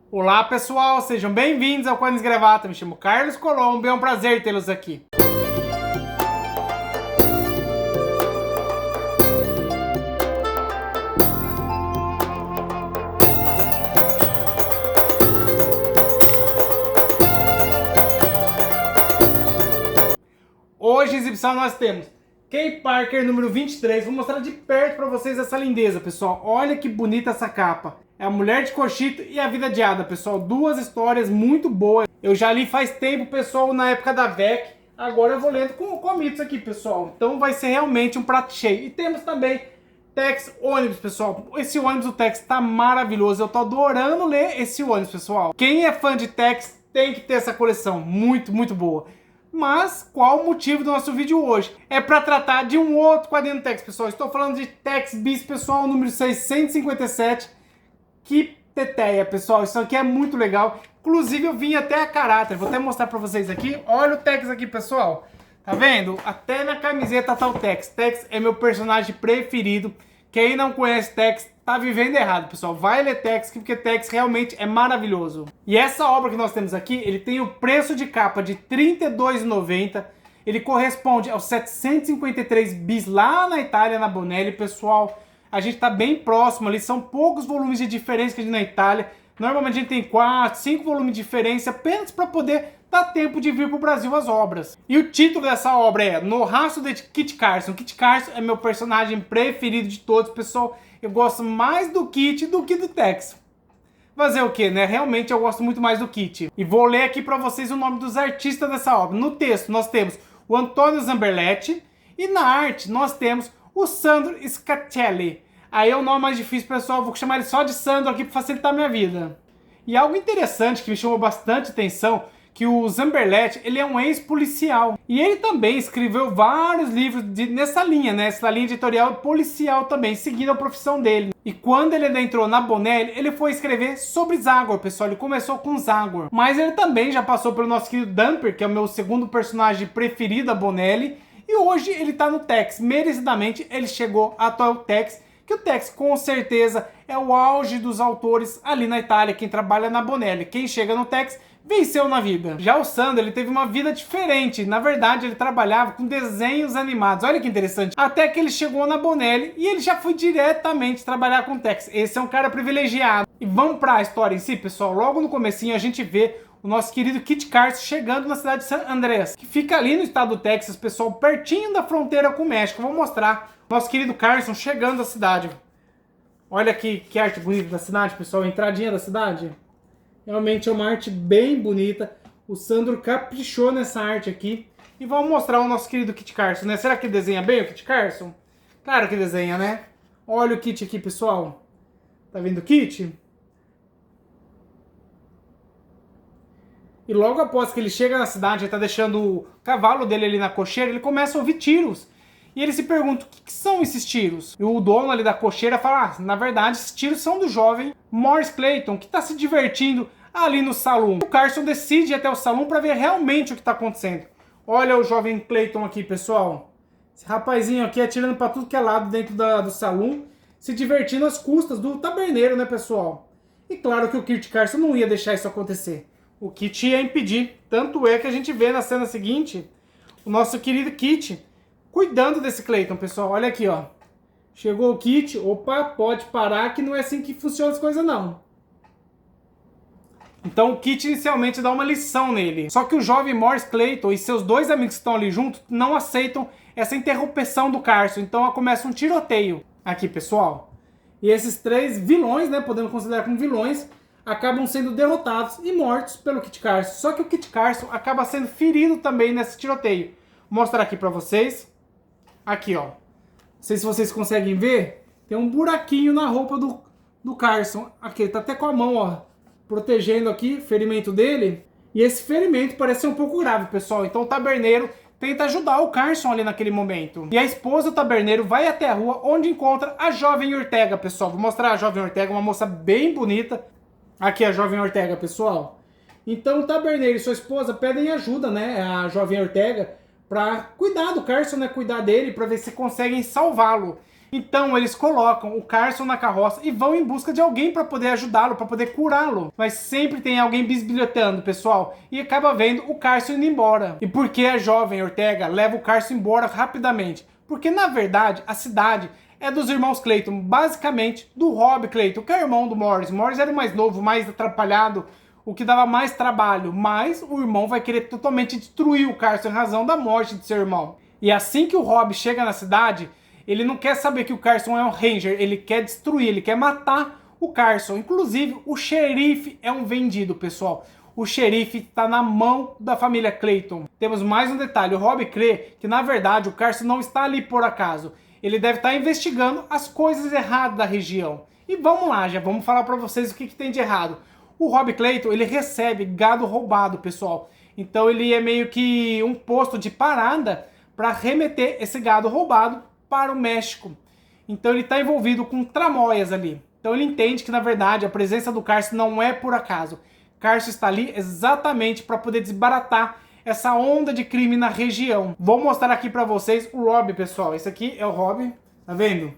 Olá pessoal, sejam bem-vindos ao Cones Gravata. Me chamo Carlos Colombo e é um prazer tê-los aqui. Hoje, em exibição, nós temos Kay Parker número 23. Vou mostrar de perto para vocês essa lindeza, pessoal. Olha que bonita essa capa. É a Mulher de Cochito e a Vida de Ada, pessoal. Duas histórias muito boas. Eu já li faz tempo, pessoal, na época da VEC. Agora eu vou lendo com comics aqui, pessoal. Então vai ser realmente um prato cheio. E temos também Tex ônibus, pessoal. Esse ônibus do Tex tá maravilhoso. Eu tô adorando ler esse ônibus, pessoal. Quem é fã de Tex tem que ter essa coleção. Muito, muito boa. Mas qual o motivo do nosso vídeo hoje? É para tratar de um outro quadrinho do Tex, pessoal. Estou falando de Tex Bis, pessoal, número 657. Que teteia, pessoal. Isso aqui é muito legal. Inclusive eu vim até a caráter. Vou até mostrar para vocês aqui. Olha o Tex aqui, pessoal. Tá vendo? Até na camiseta tá o Tex. Tex é meu personagem preferido. Quem não conhece Tex tá vivendo errado, pessoal. Vai ler Tex, porque Tex realmente é maravilhoso. E essa obra que nós temos aqui, ele tem o preço de capa de R$ 32,90. Ele corresponde aos 753 bis lá na Itália, na Bonelli, pessoal. A gente tá bem próximo ali, são poucos volumes de diferença que a gente na Itália. Normalmente a gente tem 4, 5 volumes de diferença, apenas para poder dar tempo de vir pro Brasil as obras. E o título dessa obra é No Rastro de Kit Carson. Kit Carson é meu personagem preferido de todos, pessoal. Eu gosto mais do Kit do que do Tex. Fazer o que, né? Realmente eu gosto muito mais do Kit. E vou ler aqui para vocês o nome dos artistas dessa obra. No texto nós temos o Antônio Zamberletti e na arte nós temos o Sandro Scatelli. Aí é o nome mais difícil, pessoal. Vou chamar ele só de Sandro aqui para facilitar a minha vida. E algo interessante que me chamou bastante atenção, que o Zamberletti, ele é um ex-policial. E ele também escreveu vários livros nessa linha, né? Essa linha editorial policial também, seguindo a profissão dele. E quando ele entrou na Bonelli, ele foi escrever sobre Zagor, pessoal. Ele começou com Zagor. Mas ele também já passou pelo nosso querido Dumper, que é o meu segundo personagem preferido da Bonelli. E hoje ele tá no Tex. Merecidamente, ele chegou até o Tex, que o Tex com certeza é o auge dos autores ali na Itália, quem trabalha na Bonelli. Quem chega no Tex venceu na vida. Já o Sandro, ele teve uma vida diferente. Na verdade, ele trabalhava com desenhos animados. Olha que interessante. Até que ele chegou na Bonelli e ele já foi diretamente trabalhar com o Tex. Esse é um cara privilegiado. E vamos para a história em si, pessoal. Logo no comecinho a gente vê o nosso querido Kit Carson chegando na cidade de San Andrés, que fica ali no estado do Texas, pessoal, pertinho da fronteira com o México. Vou mostrar nosso querido Carson chegando à cidade. Olha aqui que arte bonita da cidade, pessoal. A entradinha da cidade. Realmente é uma arte bem bonita. O Sandro caprichou nessa arte aqui. E vamos mostrar o nosso querido Kit Carson, né? Será que desenha bem o Kit Carson? Claro que desenha, né? Olha o Kit aqui, pessoal. Tá vendo o Kit? E logo após que ele chega na cidade, ele tá deixando o cavalo dele ali na cocheira, ele começa a ouvir tiros. E ele se pergunta, o que são esses tiros? E o dono ali da cocheira fala, na verdade, esses tiros são do jovem Morris Clayton, que tá se divertindo ali no salão. O Carson decide ir até o salão para ver realmente o que tá acontecendo. Olha o jovem Clayton aqui, pessoal. Esse rapazinho aqui atirando para tudo que é lado dentro do salão, se divertindo às custas do taberneiro, né, pessoal? E claro que o Kit Carson não ia deixar isso acontecer. O Kit ia impedir. Tanto é que a gente vê na cena seguinte o nosso querido Kit cuidando desse Clayton, pessoal. Olha aqui, ó. Chegou o Kit. Opa, pode parar que não é assim que funcionam as coisas, não. Então o Kit inicialmente dá uma lição nele. Só que o jovem Morris Clayton e seus dois amigos que estão ali junto não aceitam essa interrupção do Carson. Então começa um tiroteio aqui, pessoal. E esses três vilões, né, podemos considerar como vilões, acabam sendo derrotados e mortos pelo Kit Carson. Só que o Kit Carson acaba sendo ferido também nesse tiroteio. Vou mostrar aqui pra vocês. Aqui, ó. Não sei se vocês conseguem ver. Tem um buraquinho na roupa do Carson. Aqui, ele tá até com a mão, ó, protegendo aqui o ferimento dele. E esse ferimento parece ser um pouco grave, pessoal. Então o taberneiro tenta ajudar o Carson ali naquele momento. E a esposa do taberneiro vai até a rua onde encontra a jovem Ortega, pessoal. Vou mostrar a jovem Ortega, uma moça bem bonita. Aqui a jovem Ortega, pessoal. Então o taberneiro e sua esposa pedem ajuda, né, a jovem Ortega, para cuidar do Carson, né, cuidar dele, para ver se conseguem salvá-lo. Então eles colocam o Carson na carroça e vão em busca de alguém para poder ajudá-lo, para poder curá-lo. Mas sempre tem alguém bisbilhotando, pessoal, e acaba vendo o Carson indo embora. E por que a jovem Ortega leva o Carson embora rapidamente? Porque na verdade a cidade é dos irmãos Clayton, basicamente do Rob Clayton, que é irmão do Morris. Morris era o mais novo, mais atrapalhado, o que dava mais trabalho, mas o irmão vai querer totalmente destruir o Carson em razão da morte de seu irmão. E assim que o Rob chega na cidade, ele não quer saber que o Carson é um Ranger, ele quer destruir, ele quer matar o Carson. Inclusive, o xerife é um vendido, pessoal. O xerife está na mão da família Clayton. Temos mais um detalhe, o Rob crê que na verdade o Carson não está ali por acaso. Ele deve estar investigando as coisas erradas da região. E vamos lá, já vamos falar para vocês o que tem de errado. O Rob Clayton, ele recebe gado roubado, pessoal. Então ele é meio que um posto de parada para remeter esse gado roubado para o México. Então ele está envolvido com tramóias ali. Então ele entende que na verdade a presença do Carson não é por acaso. Carson está ali exatamente para poder desbaratar essa onda de crime na região. Vou mostrar aqui para vocês o Rob, pessoal. Esse aqui é o Rob, tá vendo?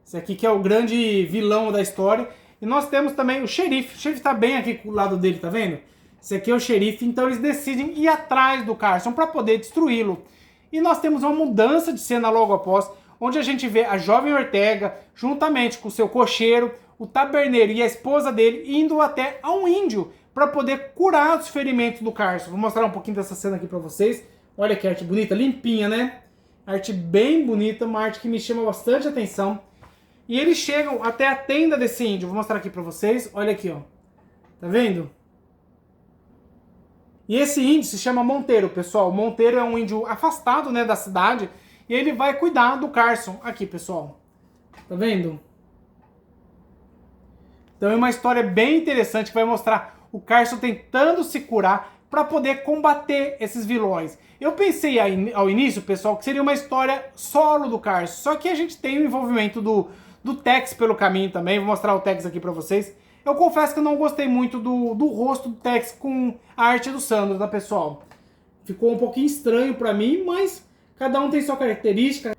Esse aqui que é o grande vilão da história. E nós temos também o xerife. O xerife tá bem aqui do lado dele, tá vendo? Esse aqui é o xerife, então eles decidem ir atrás do Carson para poder destruí-lo. E nós temos uma mudança de cena logo após, onde a gente vê a jovem Ortega, juntamente com o seu cocheiro, o taberneiro e a esposa dele, indo até a um índio para poder curar os ferimentos do Carson. Vou mostrar um pouquinho dessa cena aqui para vocês. Olha que arte bonita, limpinha, né? Arte bem bonita, uma arte que me chama bastante atenção. E eles chegam até a tenda desse índio. Vou mostrar aqui pra vocês. Olha aqui, ó. Tá vendo? E esse índio se chama Monteiro, pessoal. Monteiro é um índio afastado, né, da cidade. E ele vai cuidar do Carson. Aqui, pessoal. Tá vendo? Então é uma história bem interessante que vai mostrar o Carson tentando se curar para poder combater esses vilões. Eu pensei ao início, pessoal, que seria uma história solo do Carson. Só que a gente tem o envolvimento do Tex pelo caminho também. Vou mostrar o Tex aqui pra vocês. Eu confesso que eu não gostei muito do rosto do Tex com a arte do Sandro, tá, pessoal? Ficou um pouquinho estranho pra mim, mas cada um tem sua característica,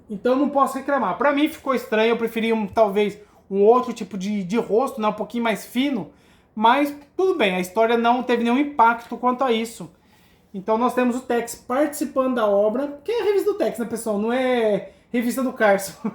então não posso reclamar. Pra mim ficou estranho, eu preferi talvez um outro tipo de rosto, né, um pouquinho mais fino, mas tudo bem, a história não teve nenhum impacto quanto a isso. Então nós temos o Tex participando da obra, que é a revista do Tex, né, pessoal? Não é revista do Carson.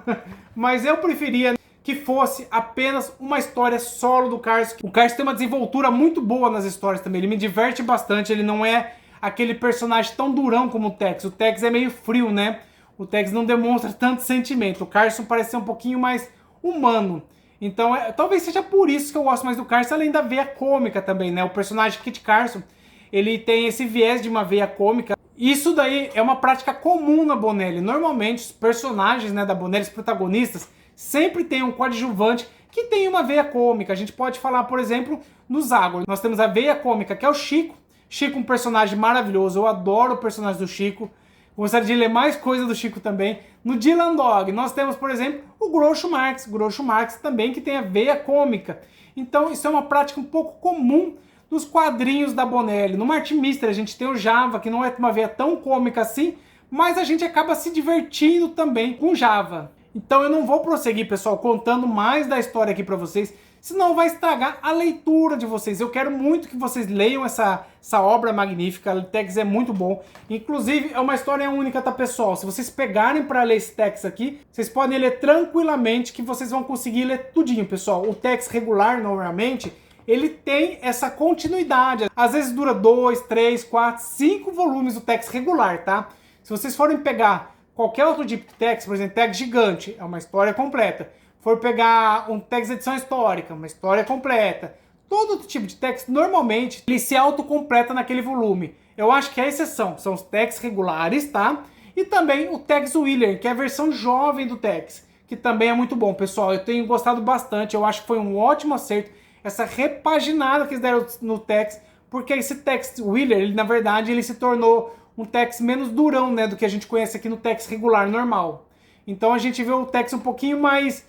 Mas eu preferia que fosse apenas uma história solo do Carson. O Carson tem uma desenvoltura muito boa nas histórias também. Ele me diverte bastante. Ele não é aquele personagem tão durão como o Tex. O Tex é meio frio, né? O Tex não demonstra tanto sentimento. O Carson parece ser um pouquinho mais humano. Então, talvez seja por isso que eu gosto mais do Carson, além da veia cômica também, né? O personagem Kit Carson, ele tem esse viés de uma veia cômica. Isso daí é uma prática comum na Bonelli. Normalmente os personagens, né, da Bonelli, os protagonistas, sempre tem um coadjuvante que tem uma veia cômica. A gente pode falar, por exemplo, no Zagor. Nós temos a veia cômica, que é o Chico. Chico é um personagem maravilhoso. Eu adoro o personagem do Chico. Gostaria de ler mais coisa do Chico também. No Dylan Dog, nós temos, por exemplo, o Groucho Marx. Groucho Marx também, que tem a veia cômica. Então isso é uma prática um pouco comum dos quadrinhos da Bonelli. No Martin Mystery a gente tem o Java, que não é uma veia tão cômica assim, mas a gente acaba se divertindo também com Java. Então eu não vou prosseguir, pessoal, contando mais da história aqui pra vocês, senão vai estragar a leitura de vocês. Eu quero muito que vocês leiam essa obra magnífica. O Tex é muito bom. Inclusive, é uma história única, tá, pessoal? Se vocês pegarem para ler esse Tex aqui, vocês podem ler tranquilamente, que vocês vão conseguir ler tudinho, pessoal. O Tex regular, normalmente, ele tem essa continuidade. Às vezes dura 2, 3, 4, 5 volumes do Tex regular, tá? Se vocês forem pegar qualquer outro tipo de Tex, por exemplo, Tex gigante, é uma história completa. For pegar um Tex edição histórica, uma história completa. Todo outro tipo de Tex, normalmente, ele se autocompleta naquele volume. Eu acho que a exceção são os Tex regulares, tá? E também o Tex Wheeler, que é a versão jovem do Tex, que também é muito bom, pessoal. Eu tenho gostado bastante, eu acho que foi um ótimo acerto essa repaginada que eles deram no Tex, porque esse Tex Wheeler, ele, na verdade, ele se tornou um Tex menos durão, né, do que a gente conhece aqui no Tex regular, normal. Então a gente vê o Tex um pouquinho mais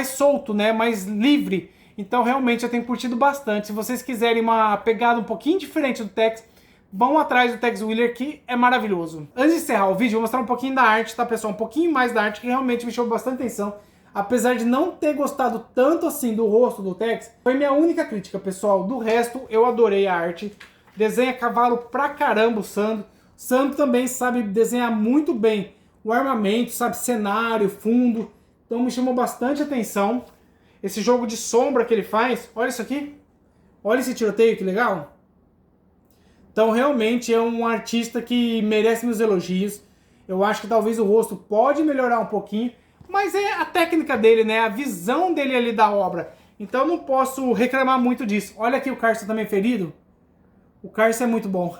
solto, né, mais livre. Então realmente eu tenho curtido bastante. Se vocês quiserem uma pegada um pouquinho diferente do Tex, vão atrás do Tex Wheeler, que é maravilhoso. Antes de encerrar o vídeo, vou mostrar um pouquinho da arte, tá, pessoal? Um pouquinho mais da arte, que realmente me chamou bastante atenção. Apesar de não ter gostado tanto assim do rosto do Tex, foi minha única crítica, pessoal. Do resto, eu adorei a arte. Desenha cavalo pra caramba o Sandro. Sandro também sabe desenhar muito bem o armamento, sabe, cenário, fundo. Então me chamou bastante atenção. Esse jogo de sombra que ele faz, olha isso aqui. Olha esse tiroteio, que legal. Então realmente é um artista que merece meus elogios. Eu acho que talvez o rosto pode melhorar um pouquinho, mas é a técnica dele, né? A visão dele ali da obra. Então eu não posso reclamar muito disso. Olha aqui o Carson também ferido. O Carson é muito bom.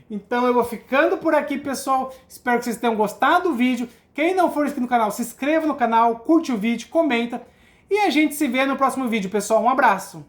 Então eu vou ficando por aqui, pessoal. Espero que vocês tenham gostado do vídeo. Quem não for inscrito no canal, se inscreva no canal, curte o vídeo, comenta. E a gente se vê no próximo vídeo, pessoal. Um abraço!